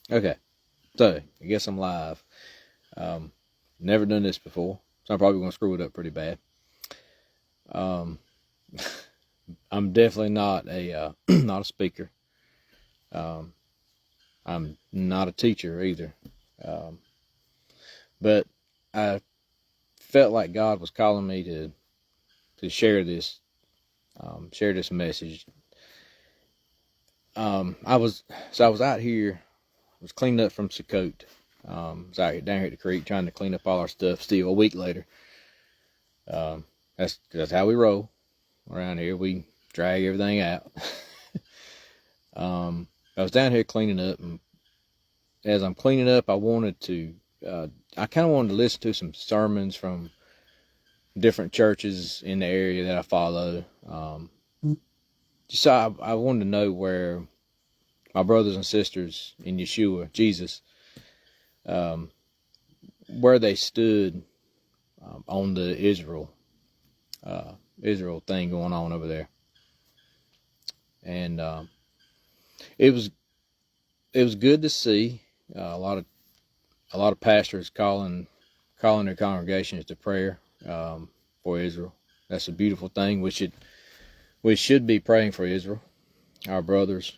Okay, so I guess I'm live. Never done this before, so I'm probably gonna screw it up pretty bad. Um, I'm definitely not a not a speaker. Um, I'm not a teacher either. Um, but I felt like God was calling me to share this message. I was out here, was cleaning up from Sukkot. Was out here down here at the creek trying to clean up all our stuff. Still a week later. Um, that's how we roll around here. We drag everything out. I was down here cleaning up, and as I'm cleaning up, I kind of wanted to listen to some sermons from different churches in the area that I follow. Just so I wanted to know where my brothers and sisters in Yeshua, Jesus, um, where they stood on the Israel thing going on over there, and it was good to see a lot of pastors calling their congregations to prayer for Israel. That's a beautiful thing. We should be praying for Israel, our brothers,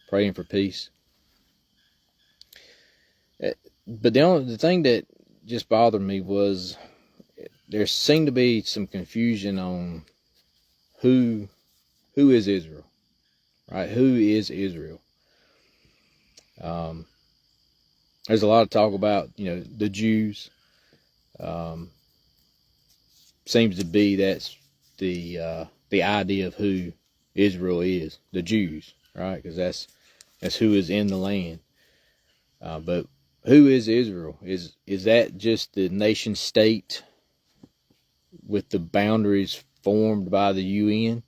praying for peace. But the thing that just bothered me was there seemed to be some confusion on who is Israel, right? Who is Israel? There's a lot of talk about the Jews. Seems to be that's the idea of who Israel is, the Jews, right? Because that's who is in the land. But who is Israel? Is that just the nation state with the boundaries formed by the UN?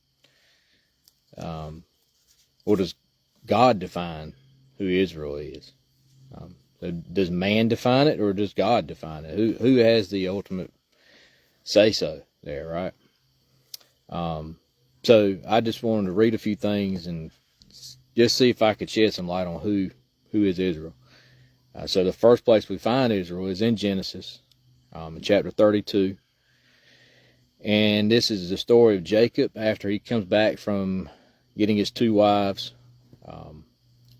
Or does God define who Israel is? So does man define it, or does God define it? Who has the ultimate say so there, right? So I just wanted to read a few things and just see if I could shed some light on who is Israel. So the first place we find Israel is in Genesis, in chapter 32. And this is the story of Jacob after he comes back from getting his two wives,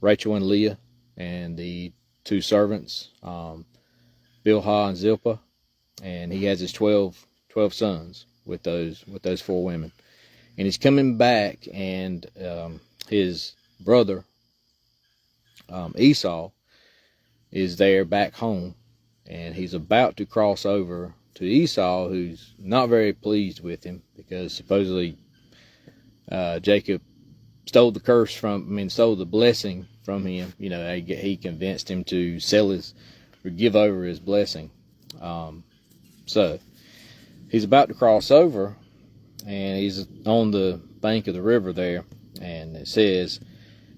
Rachel and Leah, and the two servants, Bilhah and Zilpah. And he has his 12 sons with those four women. And he's coming back, and his brother Esau is there back home, and he's about to cross over to Esau, who's not very pleased with him because supposedly Jacob stole the blessing from him. He convinced him to give over his blessing. So he's about to cross over, and he's on the bank of the river there, and it says,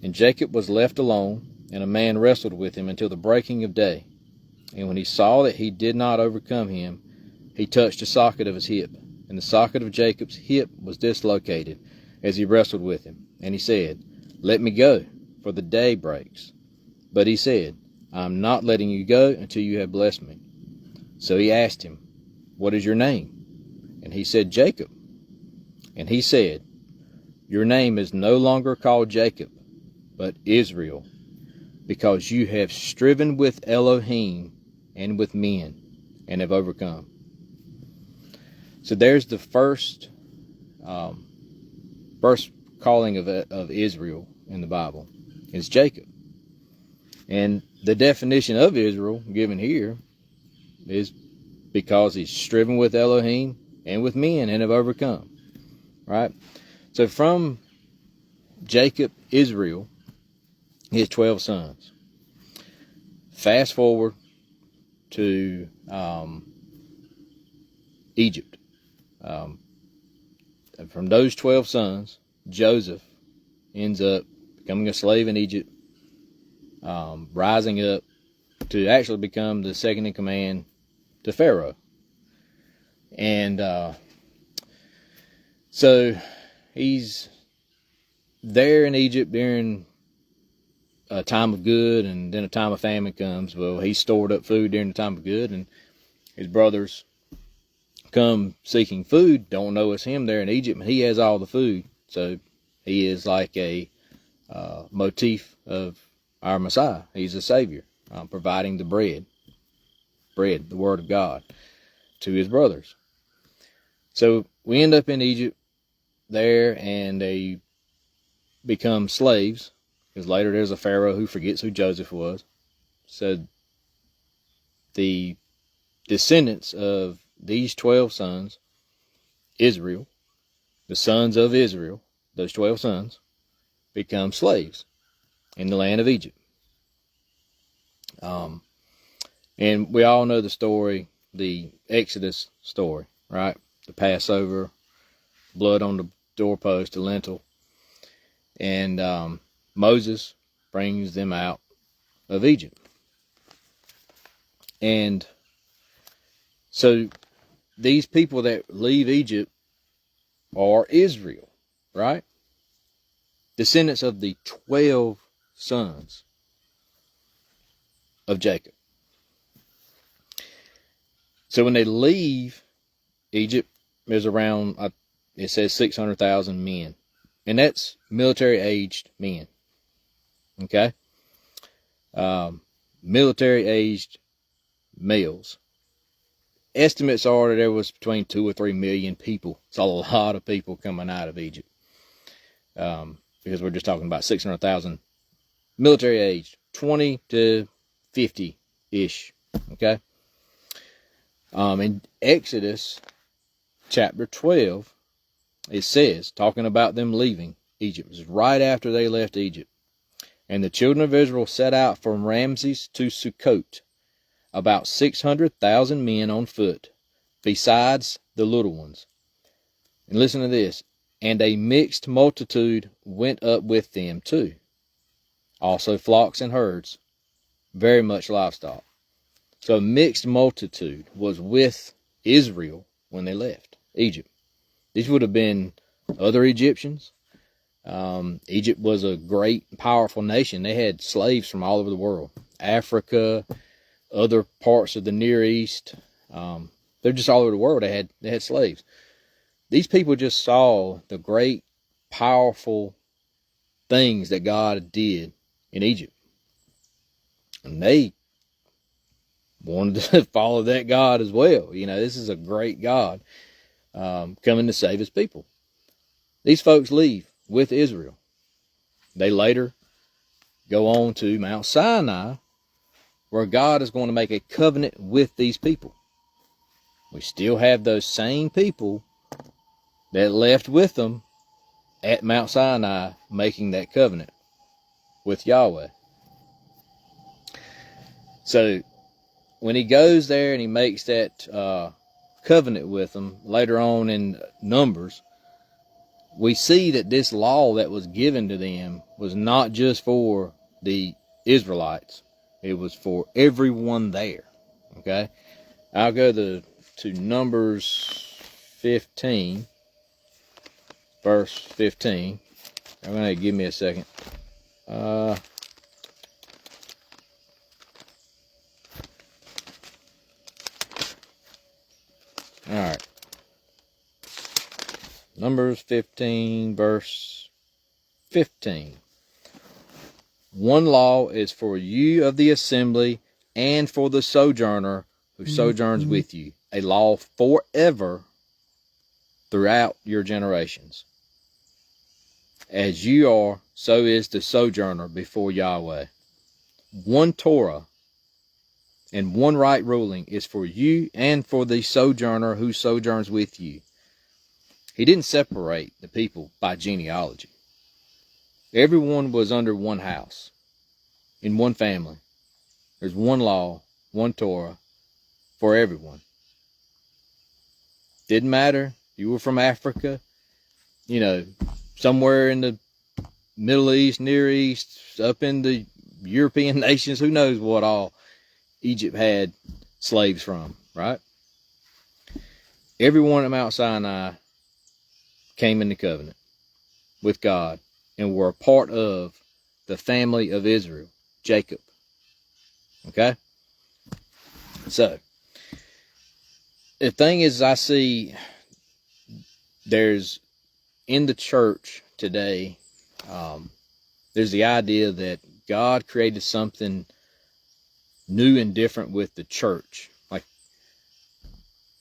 "And Jacob was left alone, and a man wrestled with him until the breaking of day. And when he saw that he did not overcome him, he touched the socket of his hip. And the socket of Jacob's hip was dislocated as he wrestled with him. And he said, 'Let me go, for the day breaks.' But he said, 'I am not letting you go until you have blessed me.' So he asked him, 'What is your name?' And he said, 'Jacob.' And he said, 'Your name is no longer called Jacob, but Israel, because you have striven with Elohim and with men, and have overcome.'" So there's the first calling of Israel in the Bible. It's Jacob. And the definition of Israel given here is because he's striven with Elohim and with men and have overcome. Right? So from Jacob, Israel, he has 12 sons. Fast forward to Egypt. From those 12 sons, Joseph ends up becoming a slave in Egypt, rising up to actually become the second in command to Pharaoh. And so he's there in Egypt during a time of good and then a time of famine comes. Well, he stored up food during the time of good, and his brothers come seeking food, don't know it's him there in Egypt, and he has all the food. So he is like a motif of our Messiah. He's a Savior, providing the bread, the Word of God, to his brothers. So we end up in Egypt there, and they become slaves, because later there's a Pharaoh who forgets who Joseph was. So the descendants of these 12 sons, Israel, the sons of Israel, those 12 sons, become slaves in the land of Egypt. And we all know the story, the Exodus story, right? The Passover, blood on the doorpost, the lintel. And Moses brings them out of Egypt. And so these people that leave Egypt are Israel, right? Descendants of the 12 sons of Jacob. So when they leave Egypt, there's around, it says 600,000 men. And that's military-aged men. Okay? Military-aged males. Estimates are that there was between 2 or 3 million people. It's a lot of people coming out of Egypt. Because we're just talking about 600,000 military-aged, 20 to 50-ish. Okay? In Exodus chapter 12, it says, talking about them leaving Egypt, it was right after they left Egypt. And the children of Israel set out from Ramses to Sukkot, about 600,000 men on foot, besides the little ones. And listen to this. And a mixed multitude went up with them too. Also flocks and herds, very much livestock. So a mixed multitude was with Israel when they left Egypt. These would have been other Egyptians. Egypt was a great, powerful nation. They had slaves from all over the world. Africa, other parts of the Near East. They're just all over the world. They had slaves. These people just saw the great, powerful things that God did in Egypt. And they wanted to follow that God as well. You know, this is a great God coming to save his people. These folks leave with Israel. They later go on to Mount Sinai, where God is going to make a covenant with these people. We still have those same people that left with them at Mount Sinai making that covenant with Yahweh. So when he goes there and he makes that covenant with them later on in Numbers, we see that this law that was given to them was not just for the Israelites. It was for everyone there. Okay? I'll go to Numbers 15, verse 15. I'm going to give me a second. All right. Numbers 15, verse 15. One law is for you of the assembly and for the sojourner who sojourns with you, a law forever throughout your generations. As you are, so is the sojourner before Yahweh. One Torah and one right ruling is for you and for the sojourner who sojourns with you. He didn't separate the people by genealogy. Everyone was under one house, in one family. There's one law, one Torah for everyone. Didn't matter. You were from Africa, you know, somewhere in the Middle East, Near East, up in the European nations, who knows what all Egypt had slaves from, right? Everyone at Mount Sinai came into covenant with God and were a part of the family of Israel, Jacob. Okay? So, the thing is, I see there's, in the church today, there's the idea that God created something new and different with the church. Like,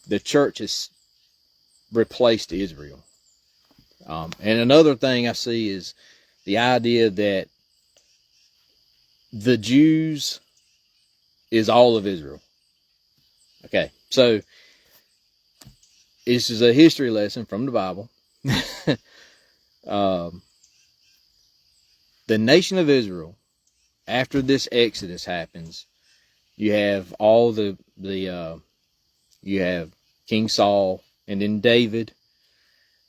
the church has replaced Israel. And another thing I see is the idea that the Jews is all of Israel. Okay, so this is a history lesson from the Bible. The nation of Israel, after this Exodus happens, you have all you have King Saul, and then David,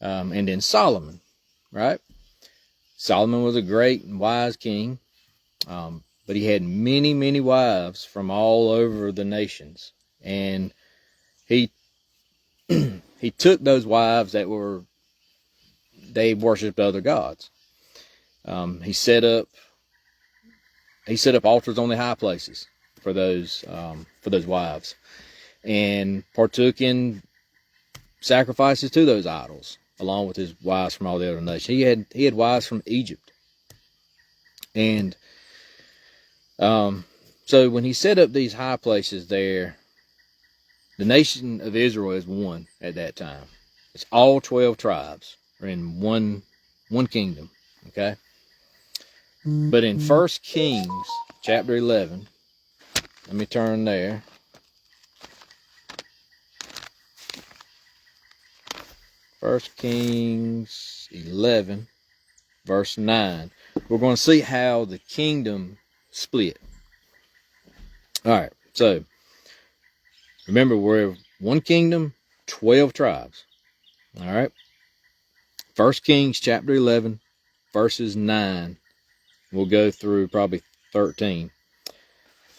and then Solomon, right? Solomon was a great and wise king, but he had many, many wives from all over the nations. And he he took those wives they worshipped other gods. He set up altars on the high places for those wives, and partook in sacrifices to those idols, along with his wives from all the other nations. He had wives from Egypt. And so when he set up these high places there, the nation of Israel is one at that time. It's all 12 tribes are in one kingdom, okay? But in 1 Kings chapter 11, let me turn there. 1 Kings 11, verse 9. We're going to see how the kingdom split. All right, so remember, we're one kingdom, 12 tribes. All right. 1 Kings chapter 11, verses 9. We'll go through probably 13.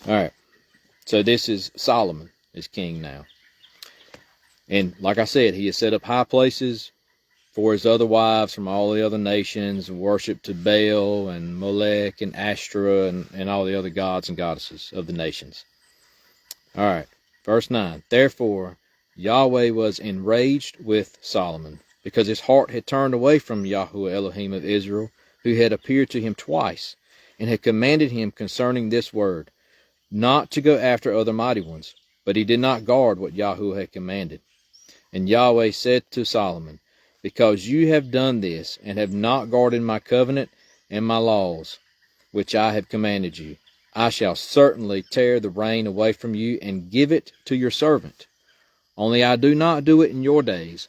All right. So this is Solomon is king now. And like I said, he has set up high places for his other wives from all the other nations, worship to Baal and Molech and Ashtoreth and all the other gods and goddesses of the nations. All right, verse 9. Therefore, Yahweh was enraged with Solomon, because his heart had turned away from Yahweh Elohim of Israel, who had appeared to him twice, and had commanded him concerning this word, not to go after other mighty ones. But he did not guard what Yahweh had commanded. And Yahweh said to Solomon, because you have done this, and have not guarded my covenant and my laws, which I have commanded you, I shall certainly tear the rain away from you, and give it to your servant. Only I do not do it in your days,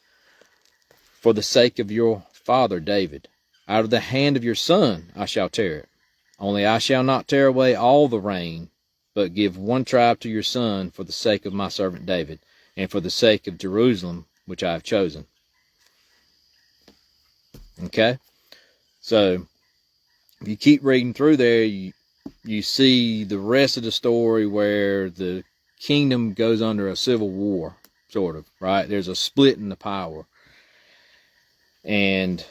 for the sake of your father David. Out of the hand of your son I shall tear it. Only I shall not tear away all the rain, but give one tribe to your son for the sake of my servant David, and for the sake of Jerusalem, which I have chosen. Okay? So, if you keep reading through there, you see the rest of the story where the kingdom goes under a civil war, sort of, right? There's a split in the power. And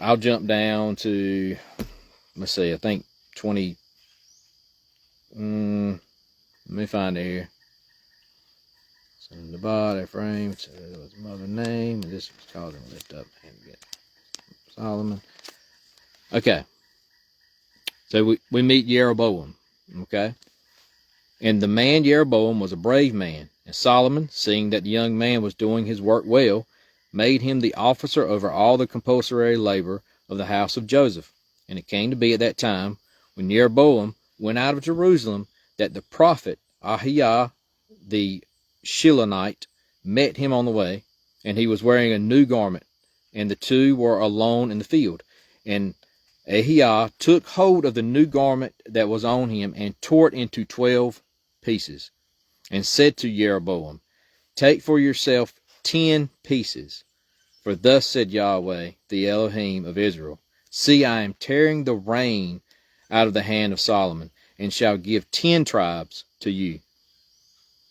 I'll jump down to, let's see, I think 20, let me find it here. So in the body frame, it was his mother's name, and this was called him lift up and get Solomon. Okay. So we meet Jeroboam, okay? And the man Jeroboam was a brave man, and Solomon, seeing that the young man was doing his work well, made him the officer over all the compulsory labor of the house of Joseph. And it came to be at that time, when Jeroboam went out of Jerusalem, that the prophet Ahijah the Shilonite met him on the way, and he was wearing a new garment, and the two were alone in the field. And Ahijah took hold of the new garment that was on him, and tore it into 12 pieces, and said to Jeroboam, take for yourself 10 pieces. For thus said Yahweh, the Elohim of Israel, see, I am tearing the rain out of the hand of Solomon, and shall give 10 tribes to you.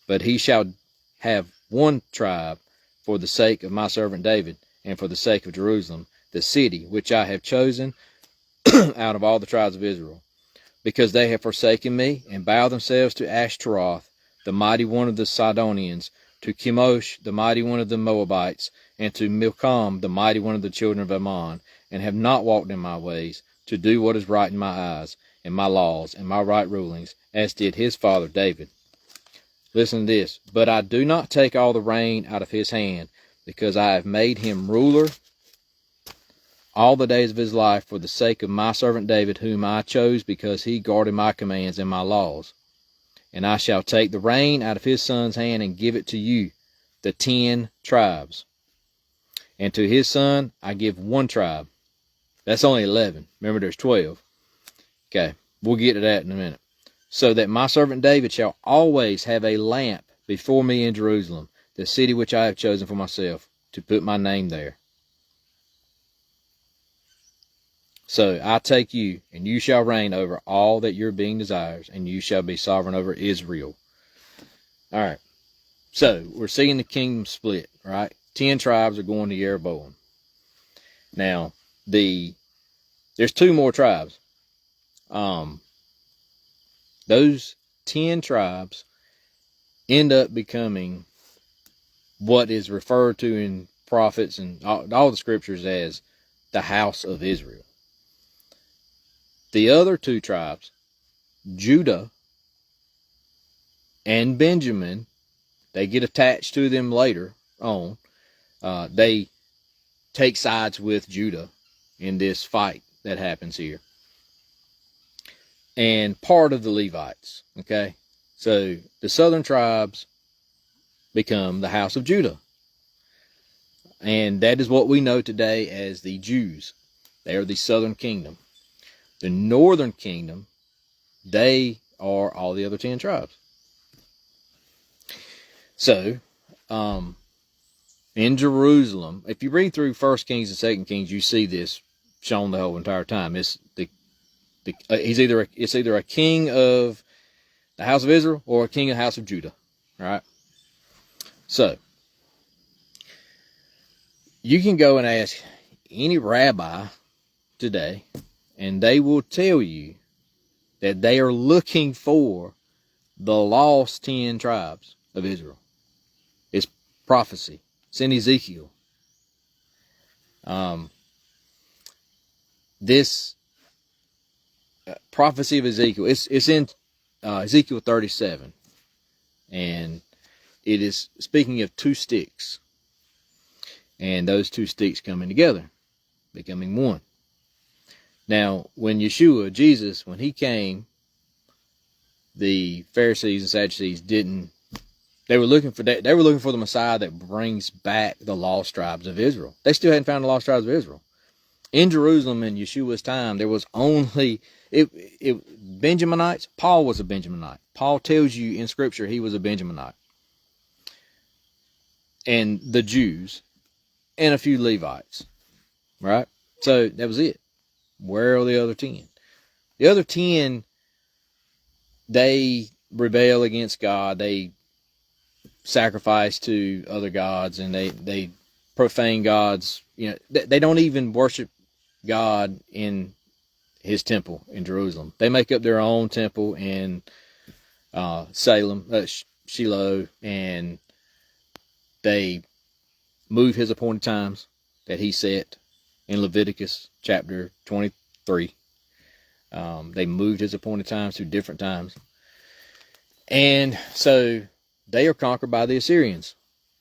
But he shall have 1 tribe for the sake of my servant David, and for the sake of Jerusalem, the city which I have chosen, out of all the tribes of Israel, because they have forsaken me, and bowed themselves to Ashtaroth, the mighty one of the Sidonians, to Chemosh, the mighty one of the Moabites, and to Milcom, the mighty one of the children of Ammon, and have not walked in my ways, to do what is right in my eyes, and my laws, and my right rulings, as did his father David. Listen to this. But I do not take all the reign out of his hand, because I have made him ruler all the days of his life for the sake of my servant David, whom I chose because he guarded my commands and my laws. And I shall take the reign out of his son's hand and give it to you, the 10 tribes. And to his son I give 1 tribe. That's only 11. Remember, there's 12. Okay, we'll get to that in a minute. So that my servant David shall always have a lamp before me in Jerusalem, the city which I have chosen for myself, to put my name there. So I take you, and you shall reign over all that your being desires, and you shall be sovereign over Israel. All right. So we're seeing the kingdom split, right? 10 tribes are going to Jeroboam. Now, there's 2 more tribes. Those 10 tribes end up becoming what is referred to in prophets and all the scriptures as the house of Israel. The other 2 tribes, Judah and Benjamin, they get attached to them later on. They take sides with Judah in this fight that happens here. And part of the Levites, okay? So the southern tribes become the house of Judah. And that is what we know today as the Jews. They are the southern kingdom. The northern kingdom, they are all the other 10 tribes. So, in Jerusalem, if you read through 1 Kings and 2 Kings, you see this shown the whole entire time. It's either a king of the house of Israel or a king of the house of Judah. All right. So, you can go and ask any rabbi today, and they will tell you that they are looking for the lost 10 tribes of Israel. It's prophecy. It's in Ezekiel. This prophecy of Ezekiel, it's in Ezekiel 37. And it is speaking of 2 sticks. And those 2 sticks coming together, becoming one. Now, when Yeshua, Jesus, when he came, the Pharisees and Sadducees they were looking for that. They were looking for the Messiah that brings back the lost tribes of Israel. They still hadn't found the lost tribes of Israel. In Jerusalem in Yeshua's time, there was only Benjaminites. Paul was a Benjaminite. Paul tells you in Scripture he was a Benjaminite. And the Jews and a few Levites, right? So that was it. Where are the other 10? The other 10, they rebel against God. They sacrifice to other gods, and they profane gods. You know, they don't even worship God in his temple in Jerusalem. They make up their own temple in Salem, Shiloh, and they move his appointed times that he set in Leviticus chapter 23. They moved his appointed times to different times. And so they are conquered by the Assyrians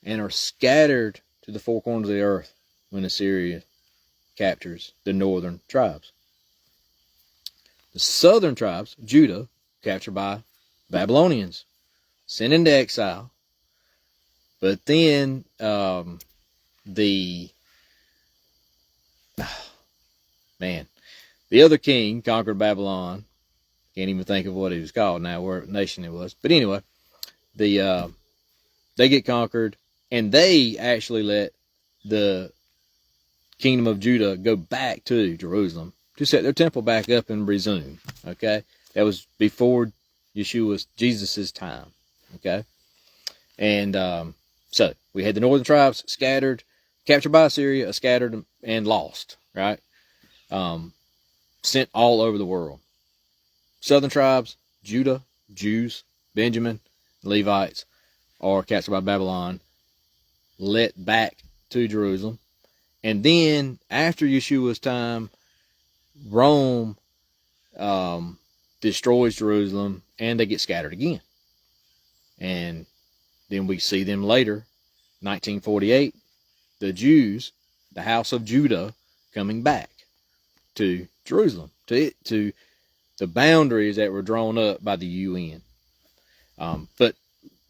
and are scattered to the 4 corners of the earth when Assyria captures the northern tribes. The southern tribes, Judah, captured by Babylonians, sent into exile. But then the other king conquered Babylon. Can't even think of what he was called now, what nation it was. But anyway, they get conquered, and they actually let the kingdom of Judah go back to Jerusalem to set their temple back up and resume. Okay, that was before Jesus' time. Okay, and so we had the northern tribes scattered, captured by Assyria, scattered and lost. Right. sent all over the world. Southern tribes, Judah, Jews, Benjamin, Levites, or captured by Babylon, let back to Jerusalem. And then, after Yeshua's time, Rome destroys Jerusalem, and they get scattered again. And then we see them later, 1948, the Jews, the house of Judah, coming back to Jerusalem, to the boundaries that were drawn up by the UN. But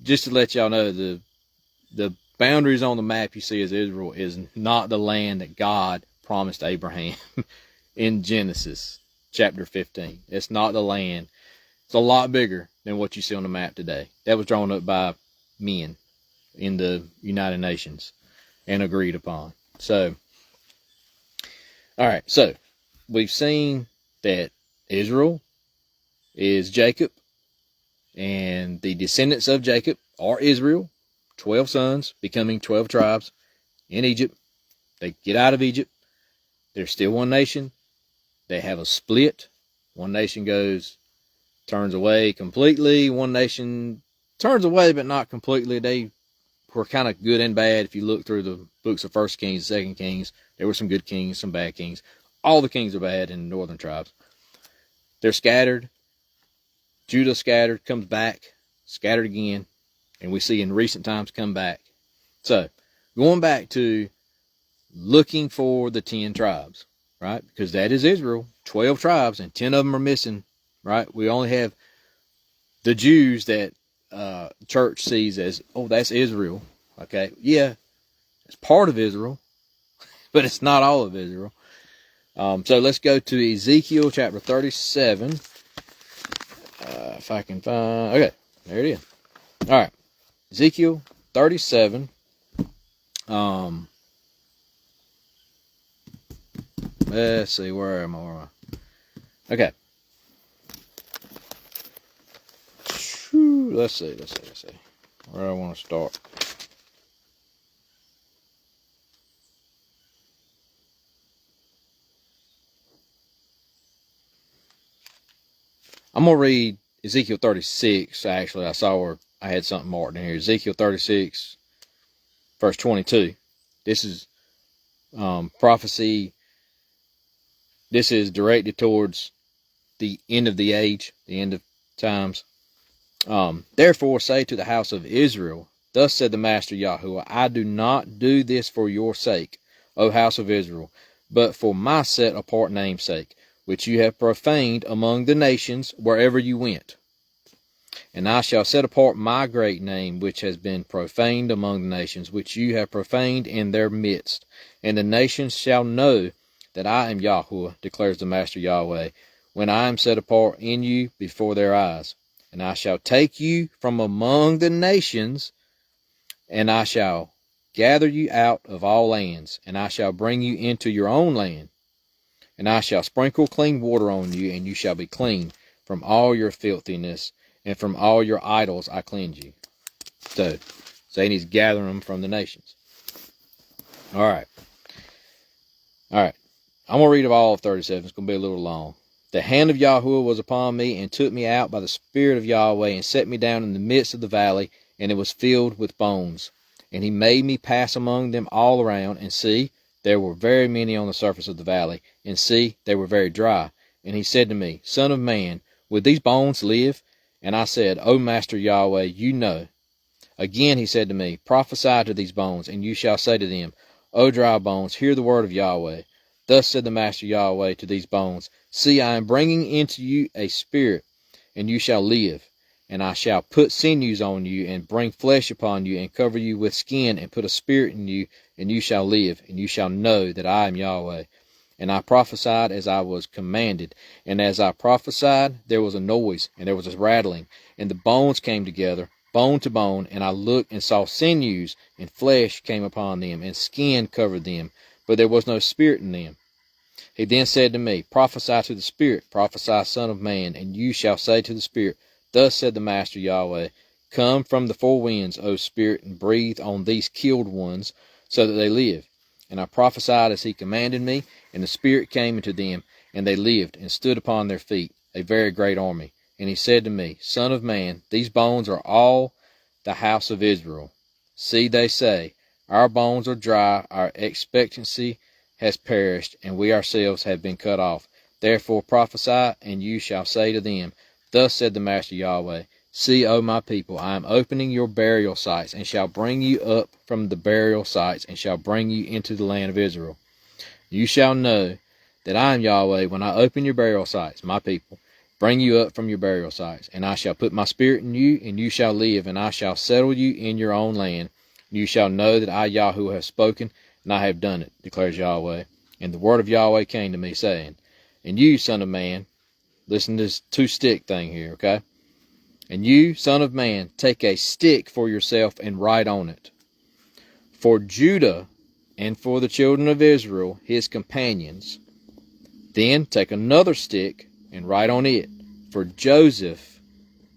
just to let y'all know, the boundaries on the map you see as Israel is not the land that God promised Abraham in Genesis chapter 15. It's not the land. It's a lot bigger than what you see on the map today. That was drawn up by men in the United Nations and agreed upon. So, all right. So, we've seen that Israel is Jacob, and the descendants of Jacob are Israel, 12 sons becoming 12 tribes in Egypt. They get out of Egypt. They're still one nation. They have a split. One nation turns away completely. One nation turns away, but not completely. They were kind of good and bad. If you look through the books of 1 Kings, 2 Kings, there were some good kings, some bad kings. All the kings are bad in the northern tribes. They're scattered. Judah scattered, comes back, scattered again, and we see in recent times come back. So, going back to looking for the 10 tribes, right? Because that is Israel, 12 tribes, and 10 of them are missing, right? We only have the Jews that church sees as, oh, that's Israel. Okay, yeah, it's part of Israel, but it's not all of Israel. So let's go to Ezekiel chapter 37. If I can find, okay, there it is. All right, Ezekiel 37. Let's see, where am I? Okay. Let's see. Where I want to start. I'm going to read Ezekiel 36, actually. I saw where I had something marked in here. Ezekiel 36, verse 22. This is prophecy. This is directed towards the end of the age, the end of times. Therefore say to the house of Israel, thus said the Master Yahuwah, I do not do this for your sake, O house of Israel, but for my set apart name's sake, which you have profaned among the nations wherever you went. And I shall set apart my great name, which has been profaned among the nations, which you have profaned in their midst. And the nations shall know that I am Yahuwah, declares the Master Yahweh, when I am set apart in you before their eyes. And I shall take you from among the nations, and I shall gather you out of all lands, and I shall bring you into your own land. And I shall sprinkle clean water on you, and you shall be clean from all your filthiness, and from all your idols I cleanse you. So, saying he's gathering them from the nations. All right. I'm going to read of all of 37. It's going to be a little long. The hand of Yahuwah was upon me, and took me out by the Spirit of Yahweh, and set me down in the midst of the valley, and it was filled with bones. And he made me pass among them all around, and see, there were very many on the surface of the valley, and see, they were very dry. And he said to me, Son of man, would these bones live? And I said, O Master Yahweh, you know. Again he said to me, Prophesy to these bones, and you shall say to them, O dry bones, hear the word of Yahweh. Thus said the Master Yahweh to these bones, See, I am bringing into you a spirit, and you shall live. And I shall put sinews on you, and bring flesh upon you, and cover you with skin, and put a spirit in you, and you shall live, and you shall know that I am Yahweh. And I prophesied as I was commanded. And as I prophesied, there was a noise, and there was a rattling, and the bones came together, bone to bone. And I looked and saw sinews, and flesh came upon them, and skin covered them, but there was no spirit in them. He then said to me, Prophesy to the spirit, prophesy, Son of man, and you shall say to the spirit, Thus said the Master Yahweh, Come from the four winds, O Spirit, and breathe on these killed ones, so that they live. And I prophesied as he commanded me, and the Spirit came into them, And they lived and stood upon their feet, a very great army. And he said to me, Son of man, these bones are all the house of Israel. See, they say, Our bones are dry, our expectancy has perished, and we ourselves have been cut off. Therefore prophesy, and you shall say to them, Thus said the Master Yahweh, See, O my people, I am opening your burial sites, and shall bring you up from the burial sites, and shall bring you into the land of Israel. You shall know that I am Yahweh when I open your burial sites, my people, bring you up from your burial sites. And I shall put my spirit in you, and you shall live, and I shall settle you in your own land. You shall know that I, Yahweh, have spoken, and I have done it, declares Yahweh. And the word of Yahweh came to me, saying, And you, son of man, listen to this two-stick thing here, okay? And you, son of man, take a stick for yourself and write on it. For Judah and for the children of Israel, his companions. Then take another stick and write on it. For Joseph,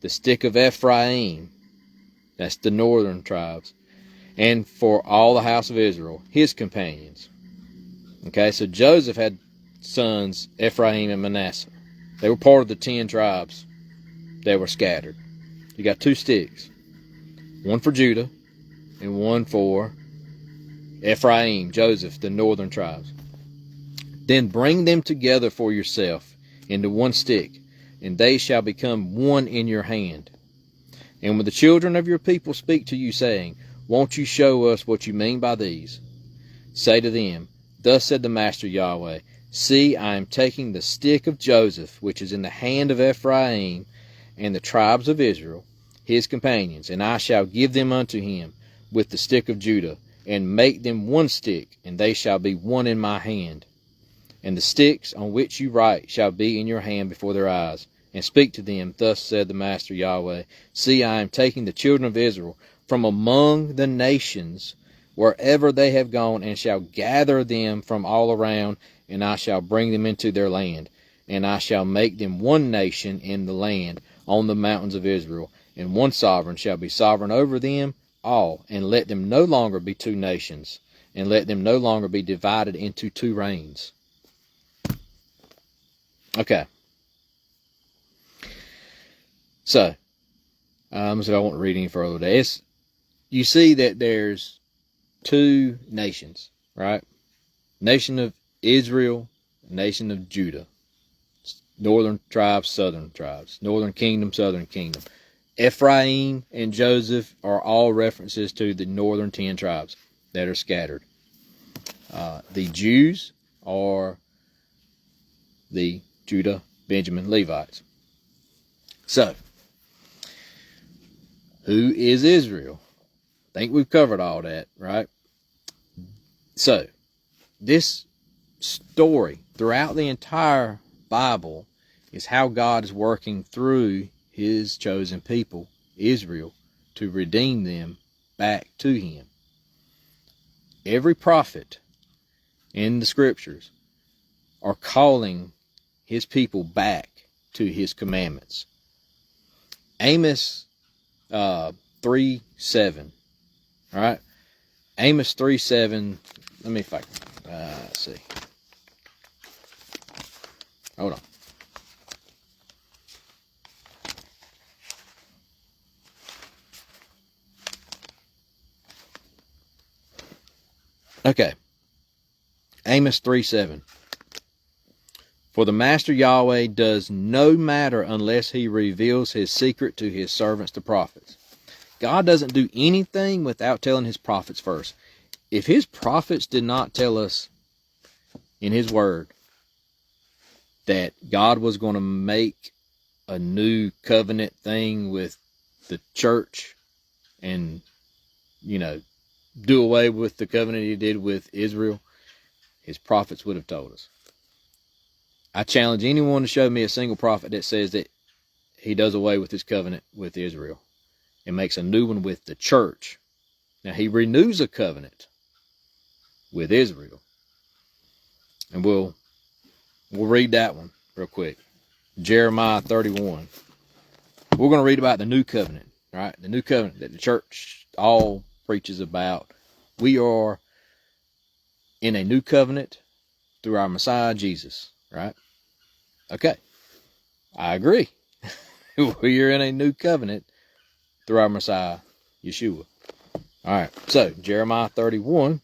the stick of Ephraim, that's the northern tribes, and for all the house of Israel, his companions. Okay, so Joseph had sons, Ephraim and Manasseh. They were part of the 10 tribes that were scattered. You got 2 sticks. One for Judah and one for Ephraim, Joseph, the northern tribes. Then bring them together for yourself into one stick, and they shall become one in your hand. And when the children of your people speak to you, saying, Won't you show us what you mean by these? Say to them, Thus said the Master Yahweh, See, I am taking the stick of Joseph, which is in the hand of Ephraim, and the tribes of Israel, his companions, and I shall give them unto him with the stick of Judah, and make them one stick, and they shall be one in my hand. And the sticks on which you write shall be in your hand before their eyes. And speak to them, Thus said the Master Yahweh, See, I am taking the children of Israel from among the nations, wherever they have gone, and shall gather them from all around, and I shall bring them into their land. And I shall make them one nation in the land on the mountains of Israel, and one sovereign shall be sovereign over them all, and let them no longer be 2 nations, and let them no longer be divided into 2 reigns. Okay. So I won't read any further today. You see that there's 2 nations, right? Nation of Israel, nation of Judah. Northern tribes, southern tribes. Northern kingdom, southern kingdom. Ephraim and Joseph are all references to the northern 10 tribes that are scattered. The Jews are the Judah, Benjamin, Levites. So, who is Israel? I think we've covered all that, right? So, this story throughout the entire Bible is how God is working through his chosen people, Israel, to redeem them back to him. Every prophet in the scriptures are calling his people back to his commandments. Amos 3:7. All right, Amos 3:7. Let me let's see. Hold on. Okay. Amos 3:7. For the Master Yahweh does no matter unless he reveals his secret to his servants, the prophets. God doesn't do anything without telling his prophets first. If his prophets did not tell us in his word that God was going to make a new covenant thing with the church and, do away with the covenant he did with Israel, his prophets would have told us. I challenge anyone to show me a single prophet that says that he does away with his covenant with Israel and makes a new one with the church. Now, he renews a covenant with Israel. And we'll read that one real quick. Jeremiah 31. We're going to read about the new covenant, right? The new covenant that the church all preaches about. We are in a new covenant through our Messiah, Jesus, right? Okay, I agree. We are in a new covenant through our Messiah, Yeshua. All right, so Jeremiah 31.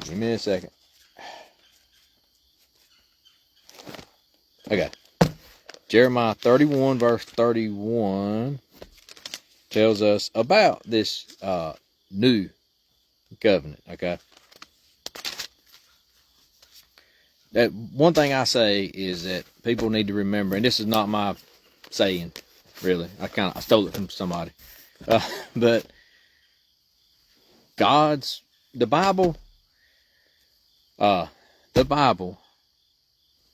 Give me a second. Okay. Jeremiah 31 verse 31 tells us about this new covenant. Okay. That one thing I say is that people need to remember, and this is not my saying, really. I stole it from somebody. But the Bible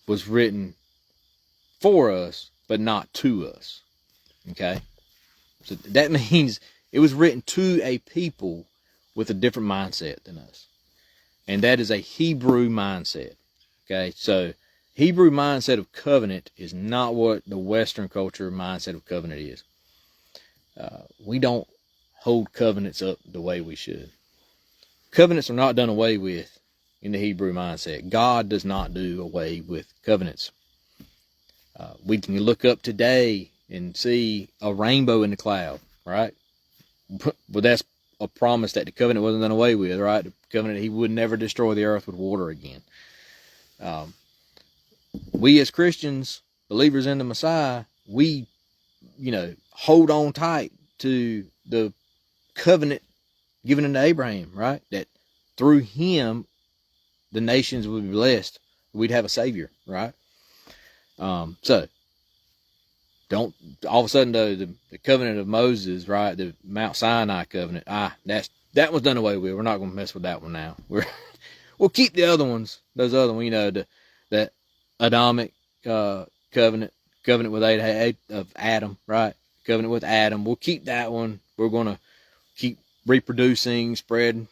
was written for us, but not to us. Okay? So that means it was written to a people with a different mindset than us. And that is a Hebrew mindset. Okay? So Hebrew mindset of covenant is not what the Western culture mindset of covenant is. We don't hold covenants up the way we should. Covenants are not done away with in the Hebrew mindset. God does not do away with covenants. We can look up today and see a rainbow in the cloud, right? But that's a promise that the covenant wasn't done away with, right? The covenant, he would never destroy the earth with water again. We as Christians, believers in the Messiah, we, hold on tight to the covenant given unto Abraham, right? That through him, the nations would be blessed. We'd have a savior, right? So don't all of a sudden the covenant of Moses, right? The Mount Sinai covenant. That was done away with. We're not going to mess with that one now. We'll keep the other ones. Those other ones, that Adamic covenant with of Adam, right? Covenant with Adam. We'll keep that one. We're going to keep reproducing, spread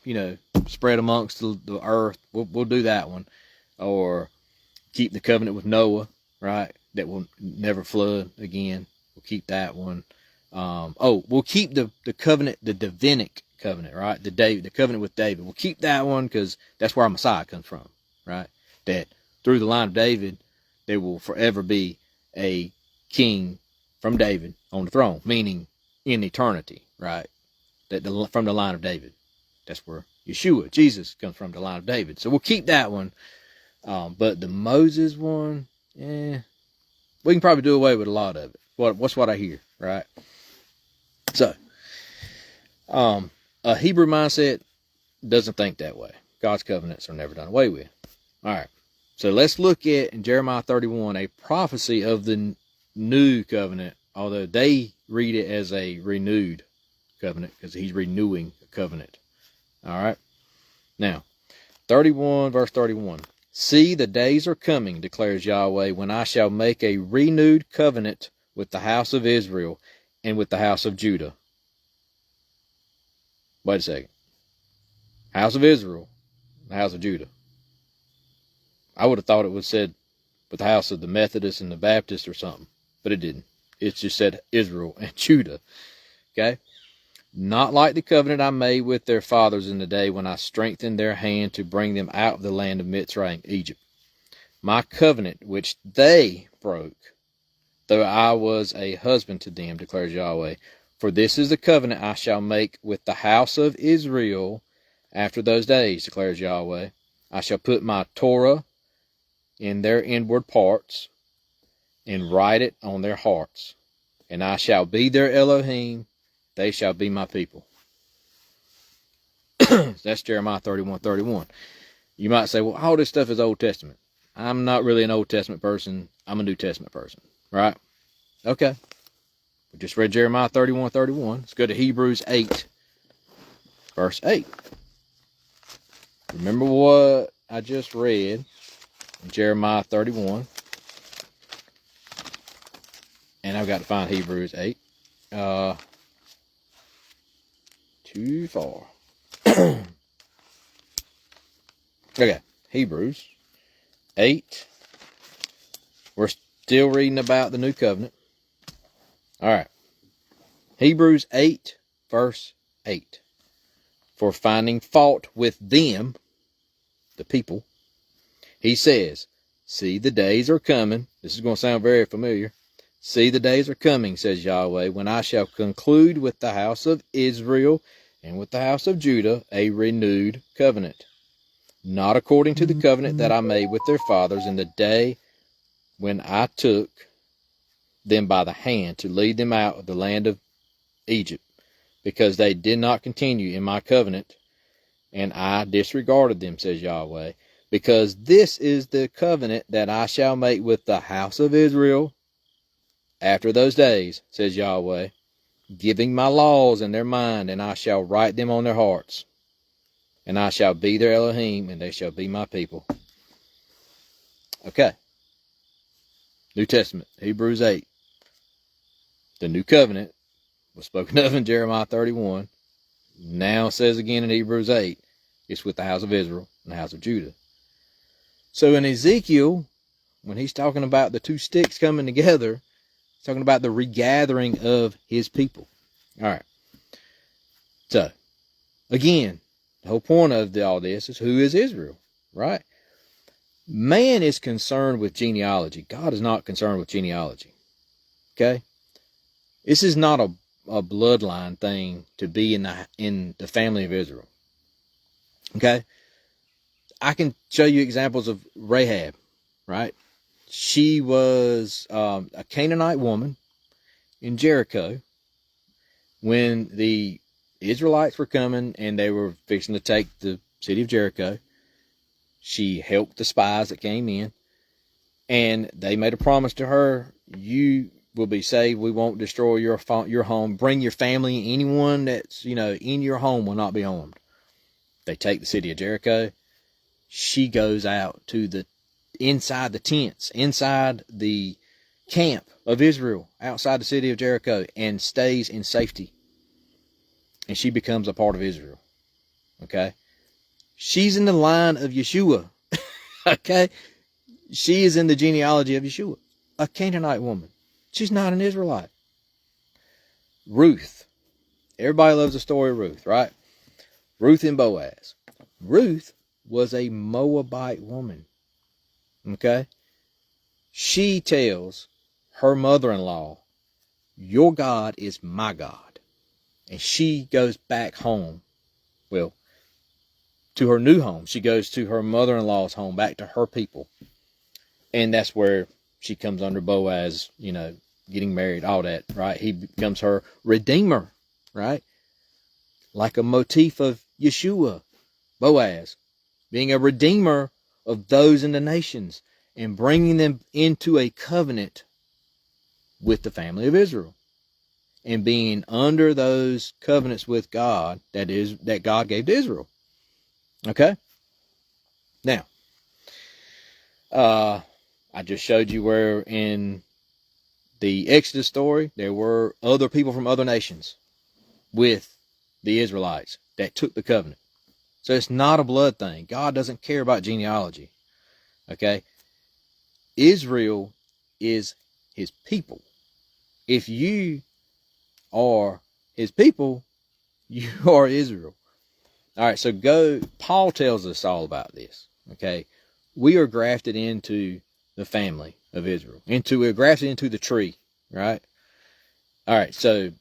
amongst the earth. We'll do that one, or keep the covenant with Noah, right? That will never flood again. We'll keep that one. We'll keep the covenant, the Davidic covenant, right? The covenant with David. We'll keep that one because that's where our Messiah comes from, right? That through the line of David, there will forever be a king from David on the throne, meaning in eternity, right? From the line of David. That's where Yeshua, Jesus, comes from, the line of David. So we'll keep that one. But the Moses one, we can probably do away with a lot of it. What's what I hear, right? So, a Hebrew mindset doesn't think that way. God's covenants are never done away with. All right. So let's look at in Jeremiah 31 a prophecy of the new covenant, although they read it as a renewed covenant because he's renewing a covenant. All right. Now, 31 verse 31. See, the days are coming, declares Yahweh, when I shall make a renewed covenant with the house of Israel and with the house of Judah. Wait a second. House of Israel, the house of Judah. I would have thought it was said with the house of the Methodists and the Baptists or something, but it didn't. It just said Israel and Judah. Okay? Not like the covenant I made with their fathers in the day when I strengthened their hand to bring them out of the land of Mitzrayim, Egypt. My covenant which they broke, though I was a husband to them, declares Yahweh. For this is the covenant I shall make with the house of Israel after those days, declares Yahweh. I shall put my Torah in their inward parts and write it on their hearts. And I shall be their Elohim. They shall be my people. That's Jeremiah 31:31. You might say, well, all this stuff is Old Testament. I'm not really an Old Testament person. I'm a New Testament person, right? Okay. We just read Jeremiah 31:31. Let's go to Hebrews 8, verse 8. Remember what I just read in Jeremiah 31. And I've got to find Hebrews 8. Too far. Okay, Hebrews 8. We're still reading about the new covenant. All right. Hebrews 8, verse 8. for finding fault with them, the people, he says, see, the days are coming. This is going to sound very familiar. See, the days are coming, says Yahweh, when I shall conclude with the house of Israel and with the house of Judah a renewed covenant, not according to the covenant that I made with their fathers in the day when I took them by the hand to lead them out of the land of Egypt, because they did not continue in my covenant, and I disregarded them, says Yahweh. Because this is the covenant that I shall make with the house of Israel after those days, says Yahweh, giving my laws in their mind, and I shall write them on their hearts. And I shall be their Elohim, and they shall be my people. Okay. New Testament, Hebrews 8. The new covenant was spoken of in Jeremiah 31. Now says again in Hebrews 8, it's with the house of Israel and the house of Judah. So in Ezekiel, when he's talking about the two sticks coming together, he's talking about the regathering of his people. All right. So, again, the whole point of all this is, who is Israel, right? Man is concerned with genealogy. God is not concerned with genealogy. Okay? This is not a bloodline thing to be in the family of Israel. Okay? I can show you examples of Rahab, right? She was a Canaanite woman in Jericho when the Israelites were coming and they were fixing to take the city of Jericho. She helped the spies that came in, and they made a promise to her: you will be saved. We won't destroy your home. Bring your family. Anyone that's, in your home will not be harmed. They take the city of Jericho. She goes out to inside the tents, inside the camp of Israel, outside the city of Jericho, and stays in safety. And she becomes a part of Israel. Okay? She's in the line of Yeshua. Okay? She is in the genealogy of Yeshua. A Canaanite woman. She's not an Israelite. Ruth. Everybody loves the story of Ruth, right? Ruth and Boaz. Ruth was a Moabite woman. Okay? She tells her mother-in-law, your God is my God. And she goes back home. Well, to her new home. She goes to her mother-in-law's home, back to her people. And that's where she comes under Boaz, getting married, all that, right? He becomes her redeemer, right? Like a motif of Yeshua, Boaz, being a redeemer of those in the nations and bringing them into a covenant with the family of Israel, and being under those covenants with God that God gave to Israel. Okay? Now, I just showed you where in the Exodus story, there were other people from other nations with the Israelites that took the covenant. So it's not a blood thing. God doesn't care about genealogy. Okay? Israel is his people. If you are his people, you are Israel. All right, so Paul tells us all about this. Okay? We are grafted into the family of Israel. We're grafted into the tree, right? All right, so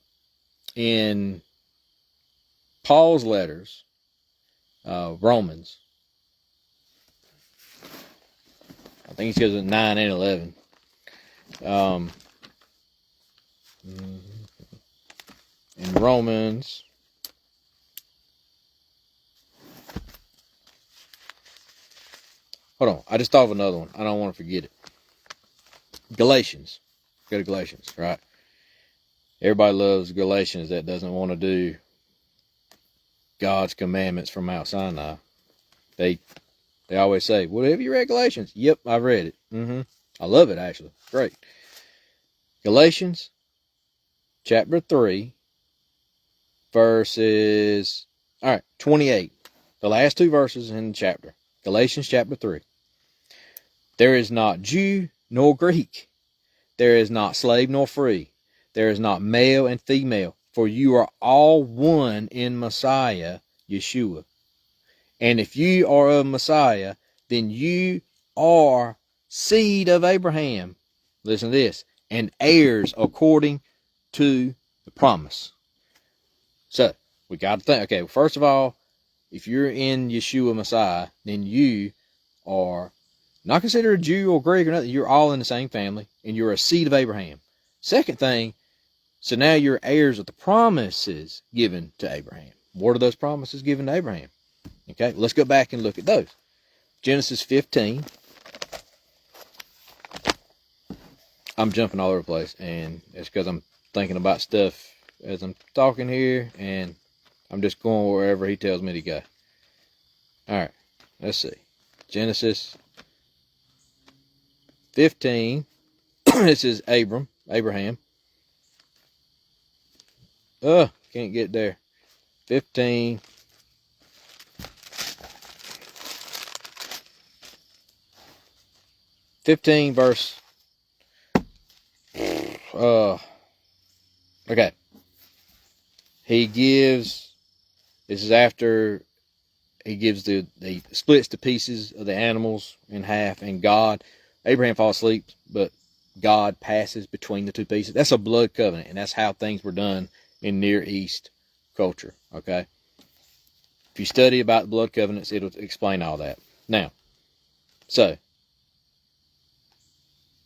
in Paul's letters, Romans, I think he goes at 9 and 11. In Romans, hold on, I just thought of another one. I don't want to forget it. Galatians. Go to Galatians, right? Everybody loves Galatians that doesn't want to do God's commandments from Mount Sinai. They always say, well, have you read Galatians? Yep, I've read it. I love it, actually. Great. Galatians chapter 3, verses, 28. The last two verses in the chapter. Galatians chapter 3. There is not Jew nor Greek. There is not slave nor free. There is not male and female. For you are all one in Messiah, Yeshua. And if you are a Messiah, then you are seed of Abraham. Listen to this. And heirs according to the promise. So, we got to think. Okay, first of all, if you're in Yeshua Messiah, then you are not considered a Jew or Greek or nothing. You're all in the same family, and you're a seed of Abraham. Second thing, so now you're heirs of the promises given to Abraham. What are those promises given to Abraham? Okay, let's go back and look at those. Genesis 15. I'm jumping all over the place, and it's because I'm thinking about stuff as I'm talking here, and I'm just going wherever he tells me to go. All right, let's see. Genesis 15. This is Abraham. Can't get there. 15. Verse. Okay. He gives. This is after he gives he splits the pieces of the animals in half, and Abraham falls asleep, but God passes between the two pieces. That's a blood covenant, and that's how things were done in Near East culture. Okay. If you study about the blood covenants, it'll explain all that. Now, so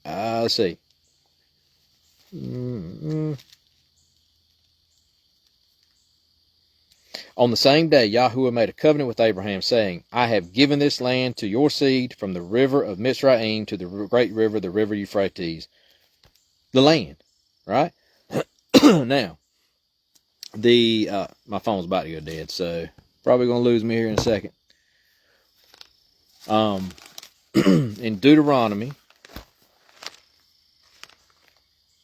let's see. On the same day, Yahuwah made a covenant with Abraham, saying, I have given this land to your seed from the river of Mitzrayim to the great river, the river Euphrates. The land, right? Now, my phone's about to go dead, so probably going to lose me here in a second. In Deuteronomy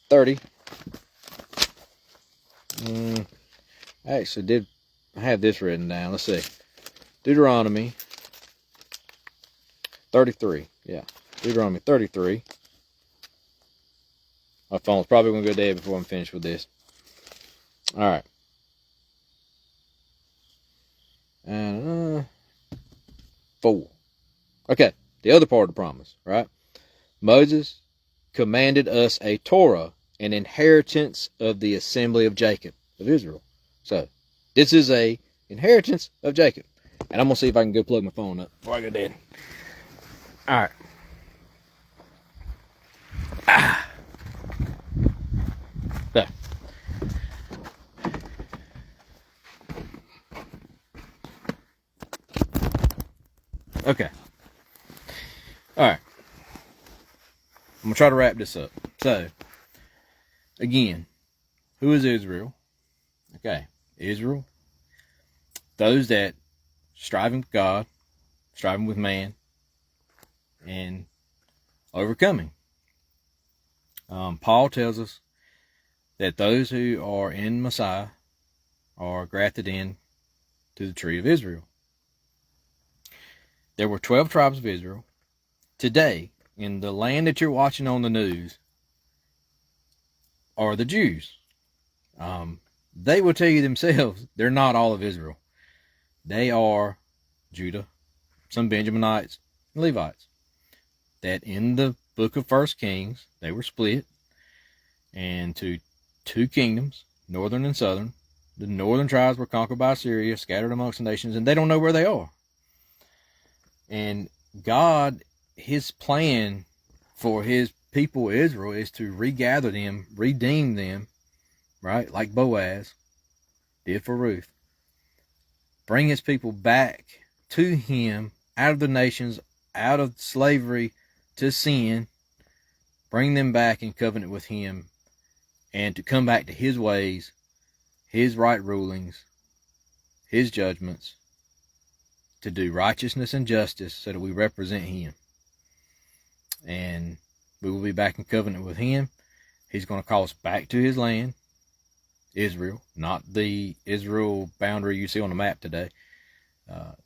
30, I have this written down. Let's see. Deuteronomy 33. Yeah. Deuteronomy 33. My phone's probably going to go dead before I'm finished with this. All right. And 4. Okay. The other part of the promise, right? Moses commanded us a Torah, an inheritance of the assembly of Jacob, of Israel. So, this is a inheritance of Jacob. And I'm going to see if I can go plug my phone up before I go dead. All right. There. Okay. All right. I'm going to try to wrap this up. So, again, who is Israel? Okay. Israel, those that striving with God, striving with man, and overcoming. Paul tells us that those who are in Messiah are grafted in to the tree of Israel. There were 12 tribes of Israel. Today, in the land that you're watching on the news, are the Jews. They will tell you themselves they're not all of Israel. They are Judah, some Benjaminites, and Levites. That in the book of 1 Kings, they were split into 2 kingdoms, northern and southern. The northern tribes were conquered by Assyria, scattered amongst the nations, and they don't know where they are. And God, his plan for his people Israel is to regather them, redeem them, right? Like Boaz did for Ruth. Bring his people back to him, out of the nations, out of slavery to sin. Bring them back in covenant with him, and to come back to his ways, his right rulings, his judgments, to do righteousness and justice so that we represent him. And we will be back in covenant with him. He's going to call us back to his land, Israel, not the Israel boundary you see on the map today,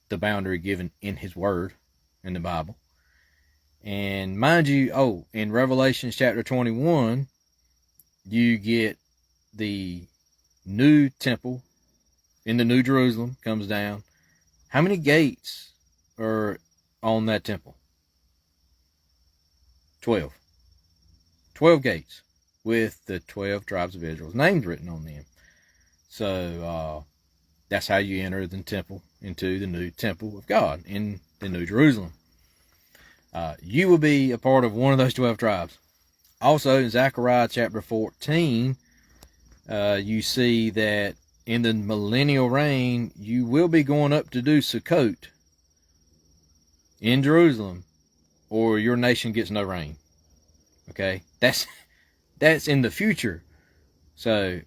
the boundary given in his word in the Bible. And mind you, in Revelation chapter 21, you get the new temple in the New Jerusalem, comes down. How many gates are on that temple? 12. 12 gates with the 12 tribes of Israel's names written on them. So that's how you enter the temple, into the new temple of God in the New Jerusalem. You will be a part of one of those 12 tribes. Also, in Zechariah chapter 14, you see that in the millennial reign, you will be going up to do Sukkot in Jerusalem, or your nation gets no rain. Okay, that's in the future. So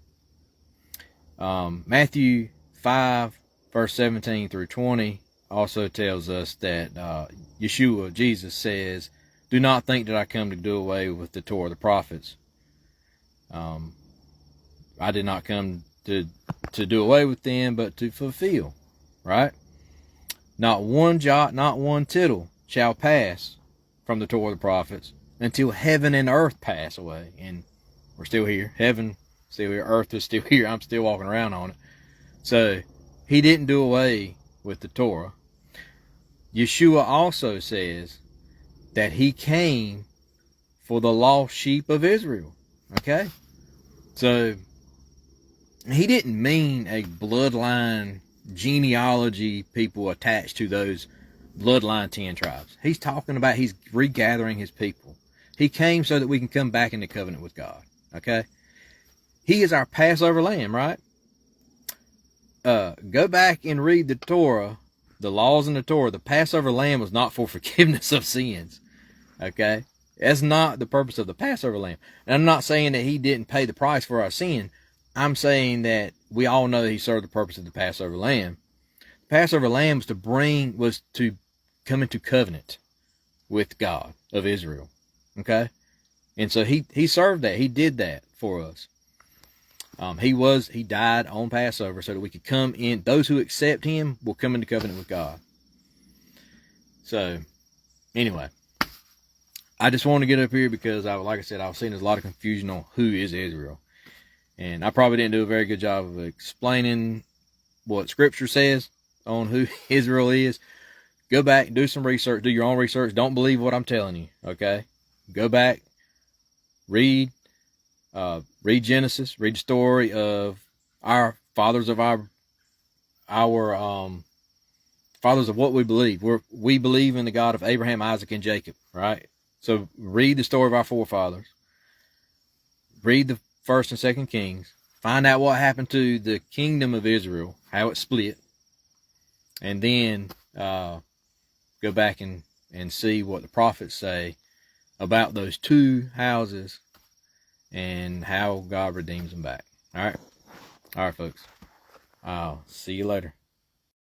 Matthew 5 verse 17 through 20 also tells us that Yeshua, Jesus, says, "Do not think that I come to do away with the Torah of the prophets. I did not come to do away with them, but to fulfill." Right? Not one jot, not one tittle shall pass from the Torah of the prophets until heaven and earth pass away. And we're still here. Heaven still here. Earth is still here. I'm still walking around on it. So he didn't do away with the Torah. Yeshua also says that he came for the lost sheep of Israel. Okay? So he didn't mean a bloodline genealogy, people attached to those bloodline 10 tribes. He's talking about he's regathering his people. He came so that we can come back into covenant with God. Okay? He is our Passover lamb, right? Go back and read the Torah, the laws in the Torah. The Passover lamb was not for forgiveness of sins. Okay? That's not the purpose of the Passover lamb. And I'm not saying that he didn't pay the price for our sin. I'm saying that we all know that he served the purpose of the Passover lamb. The Passover lamb was to come into covenant with God of Israel. Okay? And so he served that. He did that for us. He died on Passover so that we could come in. Those who accept him will come into covenant with God. So, anyway, I just want to get up here because, like I said, I've seen there's a lot of confusion on who is Israel. And I probably didn't do a very good job of explaining what Scripture says on who Israel is. Go back and do some research. Do your own research. Don't believe what I'm telling you, okay? Go back, read Genesis, read the story of our fathers of our fathers of what we believe. We believe in the God of Abraham, Isaac, and Jacob, right? So read the story of our forefathers. Read the 1st and 2nd Kings. Find out what happened to the kingdom of Israel, how it split. And then go back and see what the prophets say about those 2 houses and how God redeems them back. All right, folks. I'll see you later.